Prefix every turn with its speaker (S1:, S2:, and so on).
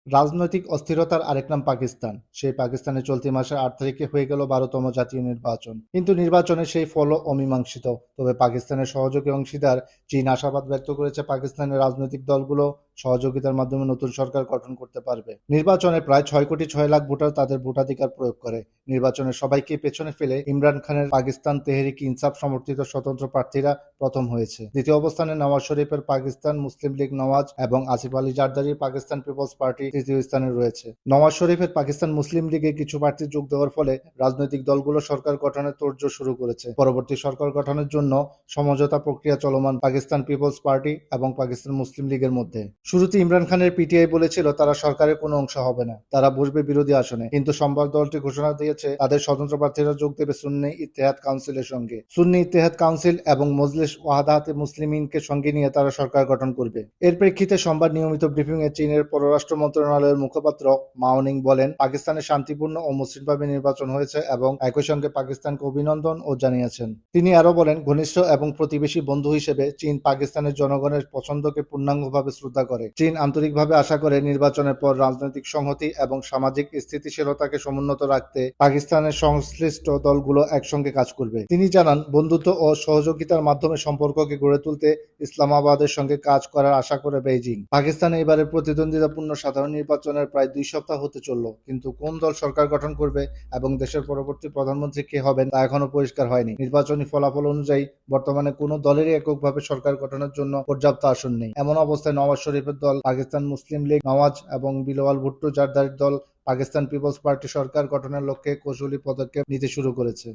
S1: রাজনৈতিক অস্থিরতার আরেক নাম পাকিস্তান। সেই পাকিস্তানে চলতি মাসের ৮ তারিখে হয়ে গেল ১২তম জাতীয় নির্বাচন। কিন্তু নির্বাচনে সেই ফলও অমীমাংসিত। তবে পাকিস্তানের সহযোগী অংশীদার চীন আশাবাদ ব্যক্ত করেছে পাকিস্তানের রাজনৈতিক দলগুলো সহযোগিতার মাধ্যমে নতুন সরকার গঠন করতে পারবে। নির্বাচনে প্রায় ৬,৬,০০,০০০ ভোটার তাদের ভোটাধিকার প্রয়োগ করে। নির্বাচনে সবাইকে পেছনে ফেলে ইমরান খানের পাকিস্তান তেহরিক ইনসাফ সমর্থিত স্বতন্ত্র প্রার্থীরা প্রথম হয়েছে। দ্বিতীয় অবস্থানে নওয়াজ শরীফের পাকিস্তান মুসলিম লীগ নওয়াজ এবং আসিফ আলী জারদারির পাকিস্তান পিপলস পার্টি তৃতীয় স্থানে রয়েছে। নওয়াজ শরীফের পাকিস্তান মুসলিম লীগে কিছু প্রার্থী যোগ দেওয়ার ফলে রাজনৈতিক দলগুলো সরকার গঠনের তোড়জোড় শুরু করেছে। পরবর্তী সরকার গঠনের জন্য সমঝোতা প্রক্রিয়া চলমান পাকিস্তান পিপলস পার্টি এবং পাকিস্তান মুসলিম লীগের মধ্যে। শুরুতে ইমরান খানের পিটিআই বলেছিল তারা সরকারের কোনো অংশ হবে না, তারা বসবে বিরোধী আসনে। কিন্তু সোমবার দলটি ঘোষণা দিয়েছে তাদের স্বতন্ত্র প্রার্থীরা যোগ দেবে সুন্নি ইত্তেহাদ কাউন্সিলের সঙ্গে। সুন্নি ইত্তেহাদ কাউন্সিল এবং মজলিস ওয়াহাদাতে মুসলিমিনকে সঙ্গে নিয়ে তারা সরকার গঠন করবে। এর প্রেক্ষিতে সোমবার নিয়মিত ব্রিফিংয়ে চীনের পররাষ্ট্র মন্ত্রণালয়ের মুখপাত্র মাওনিং বলেন, পাকিস্তানে শান্তিপূর্ণ ও মসৃণভাবে নির্বাচন হয়েছে এবং একই সঙ্গে পাকিস্তানকে অভিনন্দন ও জানিয়েছেন। তিনি আরও বলেন, ঘনিষ্ঠ এবং প্রতিবেশী বন্ধু হিসেবে চীন পাকিস্তানের জনগণের পছন্দকে পূর্ণাঙ্গভাবে শ্রদ্ধা করে। চীন আন্তরিকভাবে আশা করে নির্বাচনের পর রাজনৈতিক সংহতি এবং সামাজিক স্থিতিশীলতাকে সমুন্নত রাখতে পাকিস্তানের সংশ্লিষ্ট দলগুলো একসঙ্গে কাজ করবে। তিনি জানান, বন্ধুত্ব ও সহযোগিতার মাধ্যমে সম্পর্ককে গড়ে তুলতে ইসলামাবাদের সঙ্গে কাজ করার আশা করে বেইজিং। পাকিস্তানে এবারের প্রতিদ্বন্দ্বিতাপূর্ণ সাধারণ নির্বাচনের প্রায় ২ সপ্তাহ হতে চলল, কিন্তু কোন দল সরকার গঠন করবে এবং দেশের পরবর্তী প্রধানমন্ত্রী কে হবেন তা এখনো পরিষ্কার হয়নি। নির্বাচনী ফলাফল অনুযায়ী বর্তমানে কোনো দলেরই এককভাবে সরকার গঠনের জন্য পর্যাপ্ত আসন নেই। এমন অবস্থায় নওয়াজ শরীফের দল পাকিস্তান মুসলিম লীগ নওয়াজ এবং বিলওয়াল ভুট্টো জারদারির দল পাকিস্তান পিপলস পার্টি সরকার গঠনের লক্ষ্যে কৌশলী পদক্ষেপ নিতে শুরু করেছে।